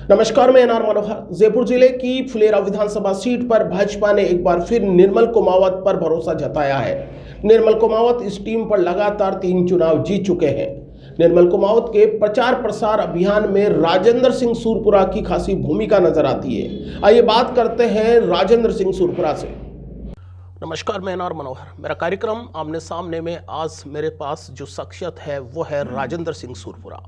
नमस्कार, मैं एनआर मनोहर। जयपुर जिले की फुलेरा विधानसभा सीट पर भाजपा ने एक बार फिर निर्मल कुमावत पर भरोसा जताया है। निर्मल कुमावत इस टीम पर लगातार 3 चुनाव जीत चुके हैं। निर्मल कुमावत के प्रचार प्रसार अभियान में राजेंद्र सिंह सूरपुरा की खासी भूमिका नजर आती है। आइए बात करते हैं राजेंद्र सिंह सूरपुरा से। नमस्कार, मैं एनआर मनोहर। मेरा कार्यक्रम आमने सामने में आज मेरे पास जो शख्सियत है वो है राजेंद्र सिंह सूरपुरा।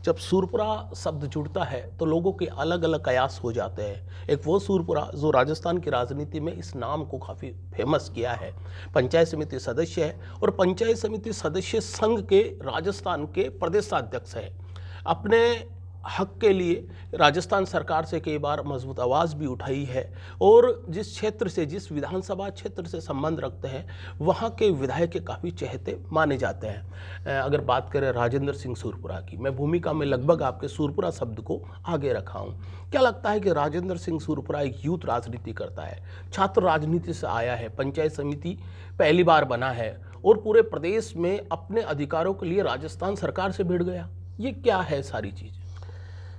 जब सूरपुरा शब्द जुड़ता है तो लोगों के अलग अलग कयास हो जाते हैं। एक वो सूरपुरा जो राजस्थान की राजनीति में इस नाम को काफ़ी फेमस किया है। पंचायत समिति सदस्य है और पंचायत समिति सदस्य संघ के राजस्थान के प्रदेशाध्यक्ष है। अपने हक के लिए राजस्थान सरकार से कई बार मजबूत आवाज़ भी उठाई है और जिस क्षेत्र से, जिस विधानसभा क्षेत्र से संबंध रखते हैं वहाँ के विधायक काफ़ी चहेते माने जाते हैं। अगर बात करें राजेंद्र सिंह सूरपुरा की, मैं भूमिका में लगभग आपके सूरपुरा शब्द को आगे रखा हूँ। क्या लगता है कि राजेंद्र सिंह सूरपुरा एक यूथ राजनीति करता है, छात्र राजनीति से आया है, पंचायत समिति पहली बार बना है और पूरे प्रदेश में अपने अधिकारों के लिए राजस्थान सरकार से भिड़ गया? ये क्या है सारी चीज़?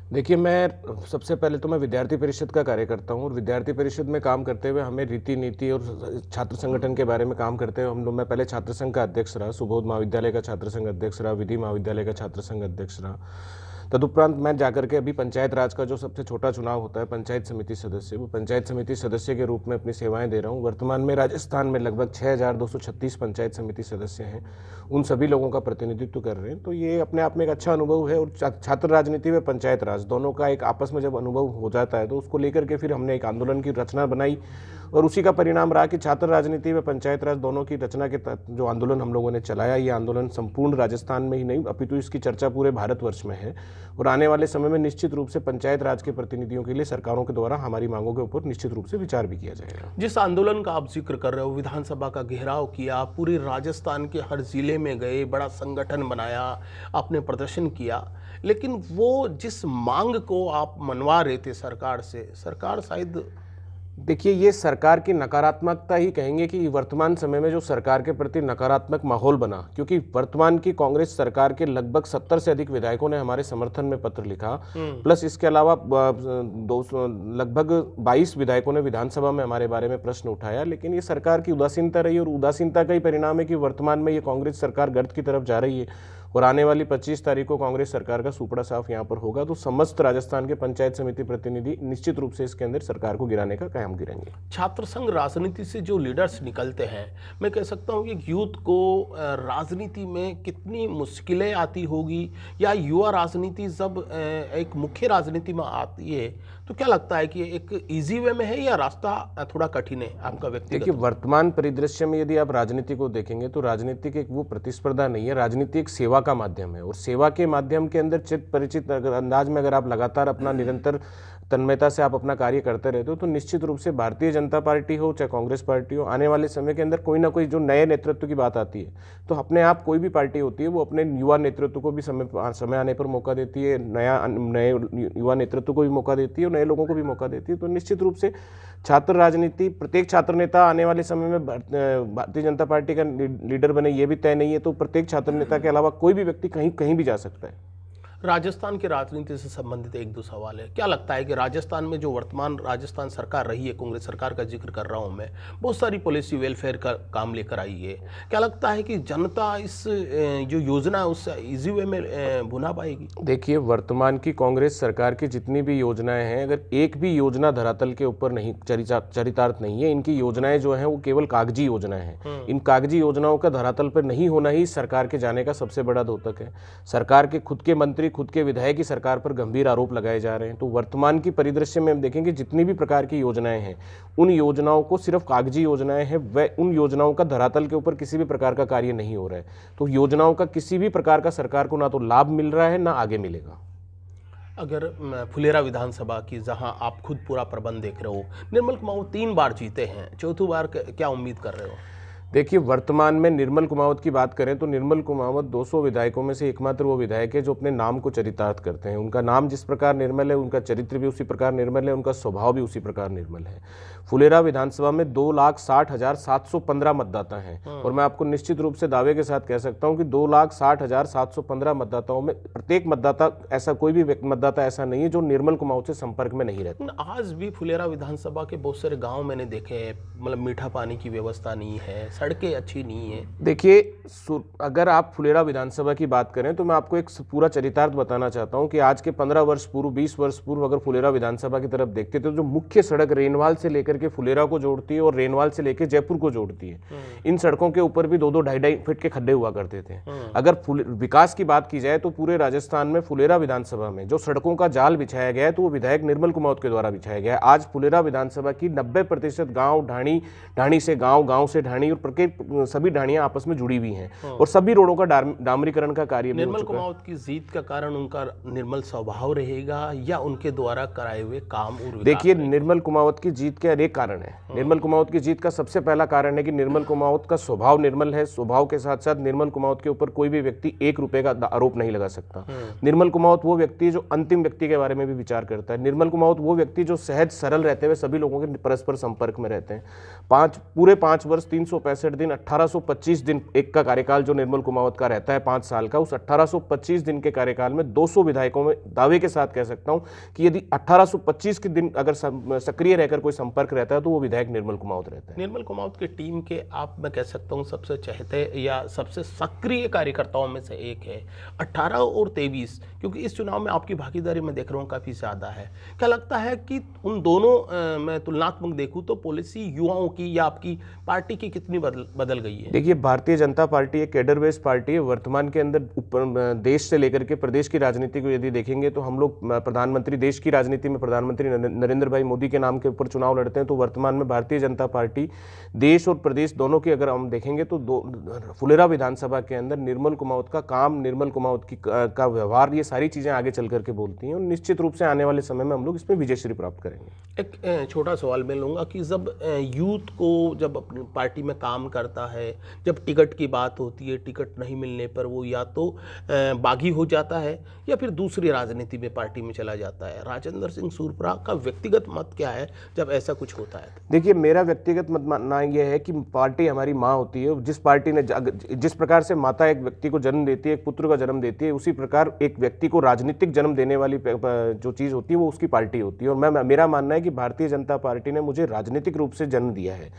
देखिए, मैं सबसे पहले तो मैं विद्यार्थी परिषद का कार्य करता हूँ और विद्यार्थी परिषद में काम करते हुए हमें रीति नीति और छात्र संगठन के बारे में काम करते हुए मैं पहले छात्र संघ का अध्यक्ष रहा, सुबोध महाविद्यालय का छात्र संघ अध्यक्ष रहा, विधि महाविद्यालय का छात्र संघ अध्यक्ष रहा। तदुपरांत मैं जाकर के अभी पंचायत राज का जो सबसे छोटा चुनाव होता है पंचायत समिति सदस्य, वो पंचायत समिति सदस्य के रूप में अपनी सेवाएं दे रहा हूं। वर्तमान में राजस्थान में लगभग 6236 पंचायत समिति सदस्य हैं, उन सभी लोगों का प्रतिनिधित्व कर रहे हैं। तो ये अपने आप में एक अच्छा अनुभव है और छात्र राजनीति में पंचायत राज दोनों का एक आपस में जब अनुभव हो जाता है तो उसको लेकर के फिर हमने एक आंदोलन की रचना बनाई और उसी का परिणाम रहा कि छात्र राजनीति में पंचायत राज दोनों की रचना के जो आंदोलन हम लोगों ने चलाया, ये आंदोलन संपूर्ण राजस्थान में ही नहीं अपितु इसकी चर्चा पूरे भारतवर्ष में है और आने वाले समय में निश्चित रूप से पंचायत राज के प्रतिनिधियों के लिए सरकारों के द्वारा हमारी मांगों के ऊपर निश्चित रूप से विचार भी किया जाएगा। जिस आंदोलन का आप जिक्र कर रहे हो, विधानसभा का घेराव किया, पूरे राजस्थान के हर जिले में गए, बड़ा संगठन बनाया, आपने प्रदर्शन किया, लेकिन वो जिस मांग को आप मनवा रहे थे सरकार से, सरकार शायद, देखिए, ये सरकार की नकारात्मकता ही कहेंगे कि वर्तमान समय में जो सरकार के प्रति नकारात्मक माहौल बना, क्योंकि वर्तमान की कांग्रेस सरकार के लगभग 70 से अधिक विधायकों ने हमारे समर्थन में पत्र लिखा, प्लस इसके अलावा लगभग 22 विधायकों ने विधानसभा में हमारे बारे में प्रश्न उठाया, लेकिन ये सरकार की उदासीनता रही और उदासीनता का ही परिणाम है कि वर्तमान में ये कांग्रेस सरकार गर्त की तरफ जा रही है और आने वाली 25 तारीख को कांग्रेस सरकार का सुपड़ा साफ यहाँ पर होगा। तो समस्त राजस्थान के पंचायत समिति प्रतिनिधि निश्चित रूप से इसके अंदर सरकार को गिराने का काम गिरेंगे। छात्र संघ राजनीति से जो लीडर्स निकलते हैं, मैं कह सकता हूँ कि यूथ को राजनीति में कितनी मुश्किलें आती होगी, या युवा राजनीति जब एक मुख्य राजनीति में आती है तो क्या लगता है कि एक इजी वे में है या रास्ता थोड़ा कठिन है आपका व्यक्तिगत? देखिए, वर्तमान परिदृश्य में यदि आप राजनीति को देखेंगे तो राजनीति की एक वो प्रतिस्पर्धा नहीं है, राजनीति एक सेवा का माध्यम है और सेवा के माध्यम के अंदर चित परिचित अंदाज में अगर आप लगातार अपना निरंतर तन्मयता से आप अपना कार्य करते रहते हो तो निश्चित रूप से भारतीय जनता पार्टी हो चाहे कांग्रेस पार्टी हो, आने वाले समय के अंदर कोई ना कोई जो नए नेतृत्व की बात आती है तो अपने आप कोई भी पार्टी होती है वो अपने युवा नेतृत्व को भी समय आने पर मौका देती है, नए युवा नेतृत्व को भी मौका देती है और नए लोगों को भी मौका देती है। तो निश्चित रूप से छात्र राजनीति, प्रत्येक छात्र नेता आने वाले समय में भारतीय जनता पार्टी का लीडर बने ये भी तय नहीं है, तो प्रत्येक छात्र नेता के अलावा कोई भी व्यक्ति कहीं भी जा सकता है। राजस्थान की राजनीति से संबंधित एक दो सवाल है। क्या लगता है कि राजस्थान में जो वर्तमान राजस्थान सरकार रही है, कांग्रेस सरकार का जिक्र कर रहा हूं मैं, बहुत सारी पॉलिसी वेलफेयर का काम लेकर आई है। क्या लगता है कि जनता इस जो योजना है उससे इजी वे में भुना पाएगी? देखिए, वर्तमान की कांग्रेस सरकार की जितनी भी योजनाएं हैं, अगर एक भी योजना धरातल के ऊपर नहीं, चरितार्थ नहीं है, इनकी योजनाएं जो हैं वो केवल कागजी योजनाएं हैं। इन कागजी योजनाओं का धरातल पर नहीं होना ही सरकार के जाने का सबसे बड़ा द्योतक है। सरकार के खुद के मंत्री, खुद के विधायक की सरकार पर गंभीर आरोप लगाए जा रहे हैं। तो वर्तमान की परिदृश्य में हम देखेंगे जितनी भी प्रकार की योजनाएं हैं उन योजनाओं को सिर्फ कागजी योजनाएं हैं, वह उन योजनाओं का धरातल के ऊपर किसी भी प्रकार का कार्य नहीं हो रहा है। तो योजनाओं का किसी भी प्रकार का सरकार को ना तो लाभ मिल रहा है ना आगे मिलेगा। अगर फुलेरा विधानसभा की, जहां आप खुद पूरा प्रबंध देख रहे हो, निर्मल कुमावत 3 बार जीते हैं, चौथी बार क्या उम्मीद कर रहे हो? देखिए, वर्तमान में निर्मल कुमावत की बात करें तो निर्मल कुमावत 200 विधायकों में से एकमात्र वो विधायक है जो अपने नाम को चरितार्थ करते हैं। उनका नाम जिस प्रकार निर्मल है, उनका चरित्र भी उसी प्रकार निर्मल है, उनका स्वभाव भी उसी प्रकार निर्मल है। फुलेरा विधानसभा में 2,60,715 मतदाता हैं और मैं आपको निश्चित रूप से दावे के साथ कह सकता हूं कि 2,60,715 मतदाताओं में प्रत्येक मतदाता, ऐसा कोई भी मतदाता ऐसा नहीं है जो निर्मल कुमावत से संपर्क में नहीं रहता। आज भी फुलेरा विधानसभा के बहुत सारे गांव मैंने देखे हैं, मतलब मीठा पानी की व्यवस्था नहीं है, सड़कें अच्छी नहीं है। देखिए, अगर आप फुलेरा विधानसभा की बात करें तो मैं आपको एक पूरा चरितार्थ बताना चाहता हूं कि आज के 15 वर्ष पूर्व, 20 वर्ष पूर्व अगर फुलेरा विधानसभा की तरफ देखते तो जो मुख्य सड़क रेनवाल से लेकर के फुलेरा को जोड़ती है और रेनवाल से लेकर जयपुर को जोड़ती है, इन सड़कों के ऊपर भी 2-2, 2.5 फीट के खड्डे हुआ करते थे। अगर विकास की बात की जाए तो पूरे राजस्थान में फुलेरा विधानसभा में जो सड़कों का जाल बिछाया गया है तो वो विधायक निर्मल कुमावत के द्वारा बिछाया गया है। आज फुलेरा विधानसभा की 90% गांव ढाणी, ढाणी से गांव, गांव से ढाणी और सभी ढाणियां आपस में जुड़ी हुई हैं और सभी रोडों का डामरीकरण का कार्य भी हो चुका है। निर्मल कुमावत की जीत का कारण उनका निर्मल स्वभाव रहेगा या उनके द्वारा कराए हुए काम और विकास? देखिए, निर्मल कुमावत की जीत के अनेक कारण है। निर्मल कुमावत की जीत का सबसे पहला कारण है कि निर्मल कुमावत का स्वभाव निर्मल है। स्वभाव के साथ साथ निर्मल कुमावत के ऊपर कोई भी व्यक्ति 1 रुपए का आरोप नहीं लगा सकता। निर्मल कुमावत वो व्यक्ति जो अंतिम व्यक्ति के बारे में भी विचार करता है। निर्मल कुमावत वो व्यक्ति जो सहज सरल रहते हुए सभी लोगों के परस्पर संपर्क में रहते हैं। पूरे 5 वर्ष 365 दिन 1825 दिन एक का कार्यकाल जो निर्मल कुमावत का रहता है 5 साल का, उस 1825 दिन के कार्यकाल में 200 विधायकों में दावे के साथ कह सकता हूं कि यदि 1825 के दिन अगर सक्रिय रहकर कोई संपर्क रहता है तो वो विधायक निर्मल कुमावत रहता है। निर्मल कुमावत की टीम के आप, मैं कह सकता हूं, सबसे चहेते या सबसे सक्रिय कार्यकर्ताओं में से एक है। 18 और 23, क्योंकि इस चुनाव में आपकी भागीदारी मैं देख रहा हूँ काफ़ी ज़्यादा है। क्या लगता है कि उन दोनों मैं तुलनात्मक देखूँ तो पॉलिसी युवाओं की या आपकी पार्टी की कितनी बदल गई है? देखिए, भारतीय जनता पार्टी एक कैडर बेस्ड पार्टी है। वर्तमान के अंदर देश से लेकर के प्रदेश की राजनीति को यदि देखेंगे तो हम लोग प्रधानमंत्री, देश की राजनीति में प्रधानमंत्री नरेंद्र भाई मोदी के नाम के ऊपर चुनाव लड़ते हैं। तो वर्तमान में भारतीय जनता पार्टी देश और प्रदेश दोनों की अगर हम देखेंगे तो फुलेरा विधानसभा के अंदर निर्मल कुमावत का काम, निर्मल कुमावत का व्यवहार, ये सारी चीजें आगे चल करके बोलती हैं और निश्चित रूप से आने वाले समय में हम लोग इसमें विजयश्री प्राप्त करेंगे। एक छोटा सवाल मैं लूँगा कि जब यूथ को जब अपनी पार्टी में काम करता है, जब टिकट की बात होती है, टिकट नहीं मिलने पर वो या तो बागी हो जाता है या फिर दूसरी राजनीति में पार्टी में चला जाता है। राजेंद्र सिंह सूरपुरा का व्यक्तिगत मत क्या है जब ऐसा कुछ होता है? देखिए, मेरा व्यक्तिगत मत मानना यह है कि पार्टी हमारी माँ होती है। जिस पार्टी ने जिस प्रकार से माता एक व्यक्ति को जन्म देती है, एक पुत्र का जन्म देती है, उसी प्रकार एक व्यक्ति को राजनीतिक जन्म देने वाली जो चीज़ होती है वो उसकी पार्टी होती है। और मेरा मानना है कि भारतीय जनता पार्टी ने मुझे राजनीतिक रूप से जन्म दिया है,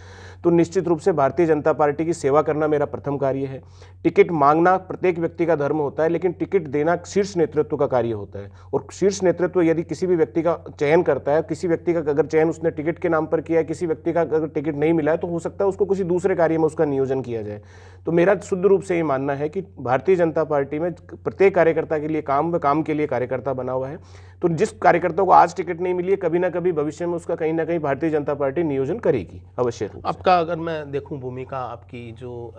तो निश्चित रूप से भारतीय जनता पार्टी की सेवा करना मेरा प्रथम कार्य है। टिकट मांगना प्रत्येक व्यक्ति का धर्म होता है, लेकिन टिकट देना शीर्ष नेतृत्व का कार्य होता है। और शीर्ष नेतृत्व यदि किसी भी व्यक्ति का चयन करता है, किसी व्यक्ति का अगर चयन उसने टिकट के नाम पर किया है, किसी व्यक्ति का अगर टिकट नहीं मिला है, तो हो सकता है उसको किसी दूसरे कार्य में उसका नियोजन किया जाए। तो मेरा शुद्ध रूप से ये मानना है कि भारतीय जनता पार्टी में प्रत्येक कार्यकर्ता के लिए काम के लिए कार्यकर्ता बना हुआ है। तो जिस कार्यकर्ता को आज टिकट नहीं मिली है, कभी ना कभी भविष्य में उसका कहीं ना कहीं भारतीय जनता पार्टी नियोजन करेगी अवश्य रूप से। आपका अगर मैं देखूं भूमिका आपकी, जो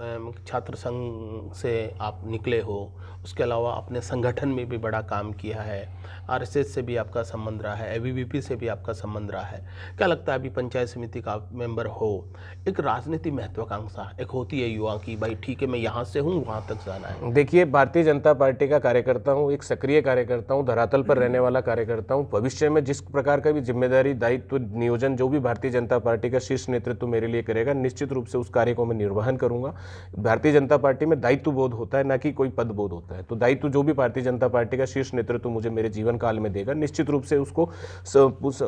छात्र संघ से आप निकले हो, उसके अलावा अपने संगठन में भी बड़ा काम किया है, आरएसएस से भी आपका संबंध रहा है, एबीवीपी से भी आपका संबंध रहा है। क्या लगता है अभी पंचायत समिति का मेंबर हो, एक राजनीति महत्वाकांक्षा एक होती है युवा की, भाई ठीक है मैं यहाँ से हूँ वहाँ तक जाना है? देखिए, भारतीय जनता पार्टी का कार्यकर्ता हूँ, एक सक्रिय कार्यकर्ता हूँ, धरातल पर रहने वाला कार्यकर्ता हूँ। भविष्य में जिस प्रकार का भी जिम्मेदारी, दायित्व, नियोजन जो भी भारतीय जनता पार्टी का शीर्ष नेतृत्व मेरे लिए करेगा, निश्चित रूप से उस कार्य को मैं निर्वहन करूंगा। भारतीय जनता पार्टी में दायित्व बोध होता है, न कि कोई पद बोध होता है। तो दायित्व जो भी भारतीय जनता पार्टी का शीर्ष नेतृत्व मुझे मेरे जीवन काल में देगा, निश्चित रूप से उसको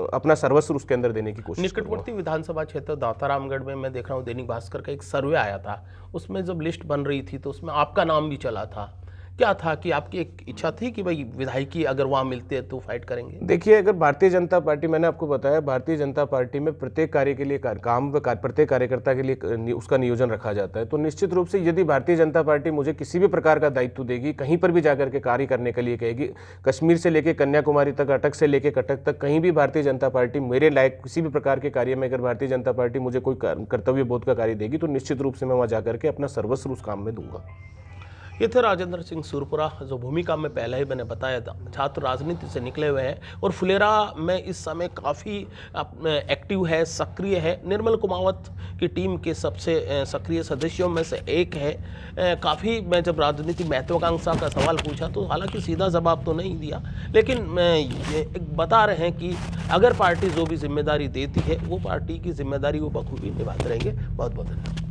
अपना सर्वस्व उसके अंदर देने की कोशिश करूंगा। निकटवर्ती विधानसभा क्षेत्र दातारामगढ़ में मैं देख रहा हूँ दैनिक भास्कर का एक सर्वे आया था, उसमें जब लिस्ट बन रही थी तो उसमें आपका नाम भी चला था। क्या था कि आपकी एक इच्छा थी कि भाई विधायकी अगर वहाँ मिलते हैं तो फाइट करेंगे? देखिए, अगर भारतीय जनता पार्टी, मैंने आपको बताया, भारतीय जनता पार्टी में प्रत्येक कार्य के लिए प्रत्येक कार्यकर्ता के लिए उसका नियोजन रखा जाता है। तो निश्चित रूप से यदि भारतीय जनता पार्टी मुझे किसी भी प्रकार का दायित्व देगी, कहीं पर भी जाकर के कार्य करने के लिए कहेगी, कश्मीर से लेकर कन्याकुमारी तक, अटक से लेकर कटक तक, कहीं भी भारतीय जनता पार्टी मेरे लायक किसी भी प्रकार के कार्य में अगर भारतीय जनता पार्टी मुझे कोई कर्तव्य बोध का कार्य देगी, तो निश्चित रूप से मैं वहाँ जाकर के अपना सर्वस्व उस काम में दूंगा। ये थे राजेंद्र सिंह सुरपुरा, जो भूमिका में पहले ही मैंने बताया था, छात्र राजनीति से निकले हुए हैं और फुलेरा में इस समय काफ़ी एक्टिव है, सक्रिय है। निर्मल कुमावत की टीम के सबसे सक्रिय सदस्यों में से एक है। काफ़ी मैं जब राजनीति महत्वाकांक्षा का सवाल पूछा तो हालांकि सीधा जवाब तो नहीं दिया, लेकिन ये एक बता रहे हैं कि अगर पार्टी जो भी जिम्मेदारी देती है वो पार्टी की जिम्मेदारी वो बखूबी निभाते रहेंगे। बहुत बहुत धन्यवाद।